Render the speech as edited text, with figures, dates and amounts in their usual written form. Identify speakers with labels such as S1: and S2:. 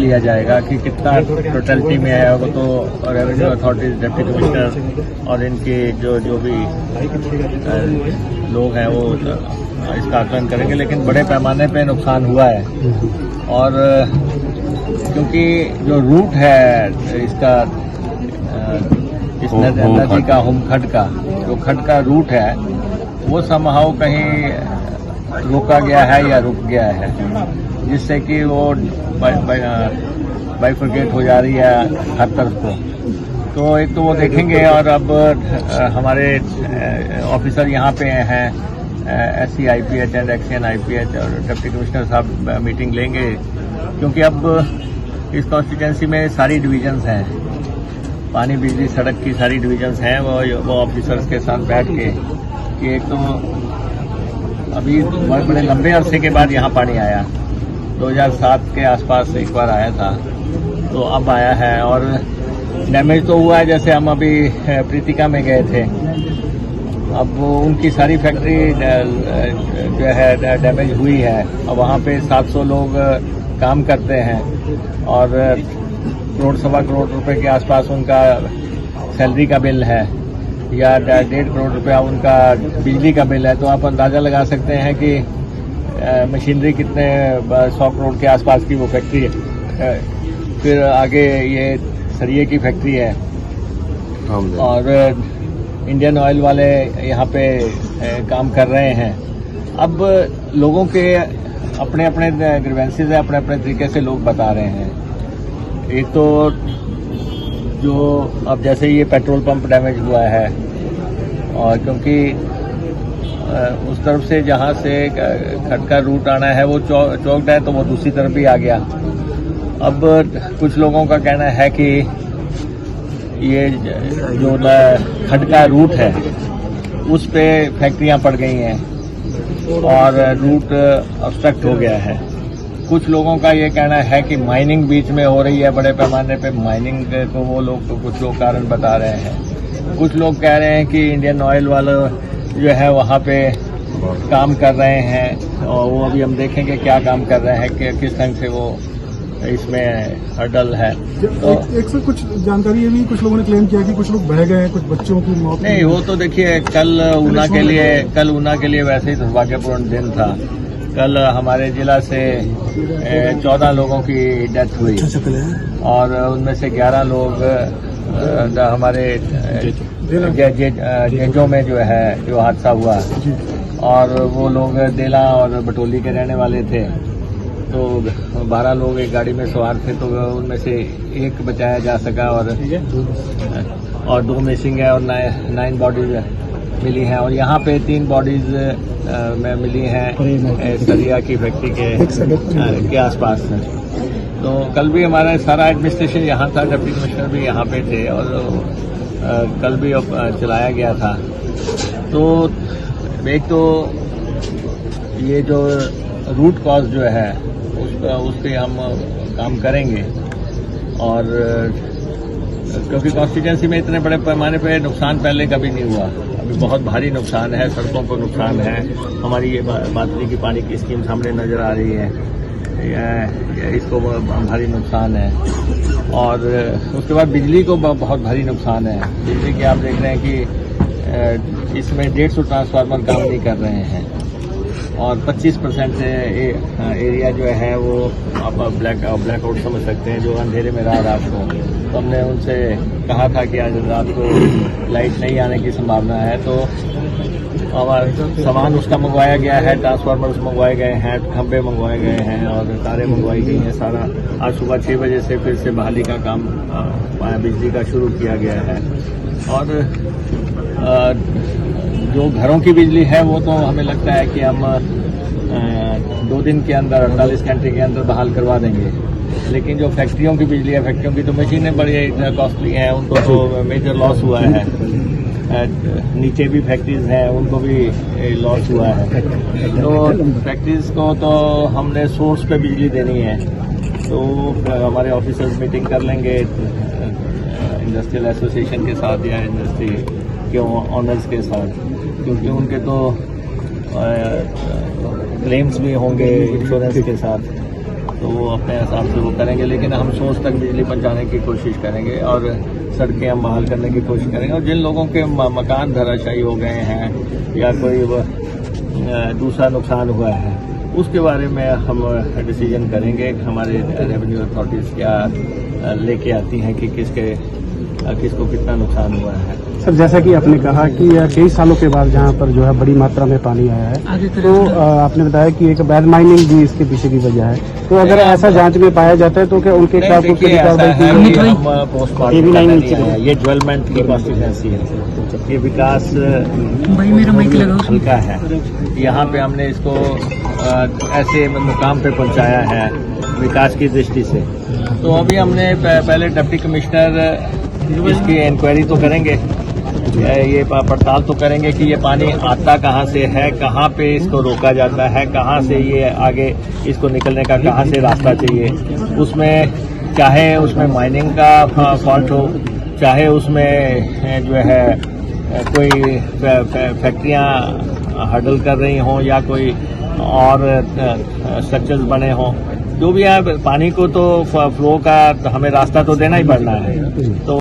S1: किया जाएगा कि कितना टोटलिटी में है, वो तो रेवेन्यू अथॉरिटीज, डिप्टी कमिश्नर और इनके जो भी लोग हैं वो इसका आकलन करेंगे। लेकिन बड़े पैमाने पे नुकसान हुआ है, और क्योंकि जो रूट है इसका इस नदी का होमखड का जो खड का रूट है वो समहाउ कहीं रोका गया है या रुक गया है, जिससे कि वो बाइफरकेट हो जा रही है हर तरफ को। तो एक तो वो देखेंगे, और अब हमारे ऑफिसर यहाँ पे हैं, SC IPH and XN IPH और डिप्टी कमिश्नर साहब मीटिंग लेंगे, क्योंकि अब इस कॉन्स्टिट्यूंसी में सारी डिवीजन्स हैं, पानी बिजली सड़क की सारी डिवीजन्स हैं। वो ऑफिसर्स के साथ बैठ के कि एक तो अभी बड़े लंबे अरसे के बाद यहाँ पानी आया, 2007 के आसपास एक बार आया था, तो अब आया है। और डैमेज तो हुआ है, जैसे हम अभी प्रीतिका में गए थे, अब वो उनकी सारी फैक्ट्री जो है डैमेज हुई है। अब वहाँ पे 700 लोग काम करते हैं, और करोड़ सवा करोड़ रुपए के आसपास उनका सैलरी का बिल है, या 1.5 करोड़ रुपया उनका बिजली का बिल है। तो आप अंदाजा लगा सकते हैं कि मशीनरी कितने 100 करोड़ के आसपास की वो फैक्ट्री है। फिर आगे ये सरिये की फैक्ट्री है, और इंडियन ऑयल वाले यहाँ पे काम कर रहे हैं। अब लोगों के अपने अपने ग्रीवेंसेस है, अपने अपने तरीके से लोग बता रहे हैं। एक तो जो अब जैसे ये पेट्रोल पंप डैमेज हुआ है, और क्योंकि उस तरफ से जहाँ से खड का रूट आना है वो चौकड है, तो वो दूसरी तरफ भी आ गया। अब कुछ लोगों का कहना है कि ये जो खड का रूट है उस पे फैक्ट्रियां पड़ गई हैं और रूट ऑब्स्ट्रक्ट हो गया है। कुछ लोगों का ये कहना है कि माइनिंग बीच में हो रही है, बड़े पैमाने पे माइनिंग को वो लोग कुछ लोग कारण बता रहे हैं। कुछ लोग कह रहे हैं कि इंडियन ऑयल वाले जो है वहाँ पे काम कर रहे हैं, और वो अभी हम देखेंगे क्या काम कर रहे हैं, कि किस ढंग से वो इसमें हर्डल है। तो
S2: एक से कुछ जानकारी ये भी कुछ लोगों ने क्लेम किया कि कुछ लोग बह गए हैं, कुछ बच्चों की मौत
S1: नहीं, वो तो देखिए कल ऊना के लिए वैसे ही दुर्भाग्यपूर्ण दिन था। कल हमारे जिला से 14 लोगों की डेथ हुई, और उनमें से 11 लोग हमारे जेजो में जो है जो हादसा हुआ, और वो लोग देला और बटोली के रहने वाले थे। तो 12 लोग एक गाड़ी में सवार थे, तो उनमें से एक बचाया जा सका, और 2 मिसिंग है, और 9 बॉडीज मिली हैं। और यहाँ पे 3 बॉडीज में मिली हैं सरिया की फैक्ट्री के आसपास। तो कल भी हमारा सारा एडमिनिस्ट्रेशन यहाँ था, डिप्टी कमिश्नर भी यहाँ पे थे, और कल भी चलाया गया था। तो एक तो ये जो रूट कॉज जो है उस पर हम काम करेंगे, और क्योंकि कॉन्स्टिट्यूंसी में इतने बड़े पैमाने पे नुकसान पहले कभी नहीं हुआ, अभी बहुत भारी नुकसान है, सड़कों को नुकसान है। हमारी ये बादली की पानी की स्कीम सामने नजर आ रही है, इसको भारी नुकसान है। और उसके बाद बिजली को बहुत भारी नुकसान है। बिजली की आप देख रहे हैं कि इसमें 150 ट्रांसफार्मर काम नहीं कर रहे हैं, और 25% एरिया जो है वो आप ब्लैकआउट समझ सकते हैं, जो अंधेरे में रहा रात को। तो हमने उनसे कहा था कि आज रात को लाइट नहीं आने की संभावना है, तो हमारा सामान उसका मंगवाया गया है, ट्रांसफार्मर्स मंगवाए गए हैं, खंभे मंगवाए गए हैं, और तारें मंगवाई गई हैं। सारा आज सुबह 6 बजे से फिर से बहाली का काम बिजली का शुरू किया गया है। और जो घरों की बिजली है वो तो हमें लगता है कि हम 2 दिन के अंदर 48 घंटे के अंदर बहाल करवा देंगे। लेकिन जो फैक्ट्रियों की बिजली है, फैक्ट्रियों की तो मशीनें बड़ी कॉस्टली हैं, उनको तो मेजर लॉस हुआ है। नीचे भी फैक्ट्रीज हैं, उनको भी लॉस हुआ है। तो फैक्ट्रीज को तो हमने सोर्स पे बिजली देनी है, तो हमारे ऑफिसर्स मीटिंग कर लेंगे इंडस्ट्रियल एसोसिएशन के साथ या इंडस्ट्री के ऑनर्स के साथ, क्योंकि उनके तो क्लेम्स भी होंगे इंश्योरेंस के साथ। तो वो अपने हिसाब से वो करेंगे, लेकिन हम सोच तक बिजली पहुंचाने की कोशिश करेंगे और सड़कें हम बहाल करने की कोशिश करेंगे। और जिन लोगों के मकान धराशायी हो गए हैं या कोई दूसरा नुकसान हुआ है उसके बारे में हम डिसीजन करेंगे। हमारे रेवेन्यू अथॉरिटीज़ क्या लेके आती हैं कि किसको कितना नुकसान हुआ है।
S3: सर, जैसा कि आपने कहा कि कई सालों के बाद जहां पर जो है बड़ी मात्रा में पानी आया है, तो आपने बताया कि एक बैड माइनिंग भी इसके पीछे की वजह है। तो अगर ऐसा जांच में पाया जाता है तो क्या उनके खिलाफ कुछ कार्रवाई की जाएगी?
S1: ये डेवलपमेंट की कॉन्स्टिट्यूएंसी है, ये विकास हल्का है। यहाँ पे हमने इसको ऐसे मुकाम पे पहुँचाया है विकास की दृष्टि से। तो अभी हमने पहले डिप्टी कमिश्नर इसकी इंक्वायरी तो करेंगे, ये पड़ताल तो करेंगे कि ये पानी आता कहाँ से है, कहाँ पे इसको रोका जाता है, कहाँ से ये आगे इसको निकलने का कहाँ से रास्ता चाहिए। उसमें चाहे उसमें माइनिंग का फॉल्ट हो, चाहे उसमें जो है कोई फैक्ट्रियाँ हडल कर रही हों या कोई और स्ट्रक्चर्स बने हों, जो भी है पानी को तो फ्लो का हमें रास्ता तो देना ही पड़ना है। तो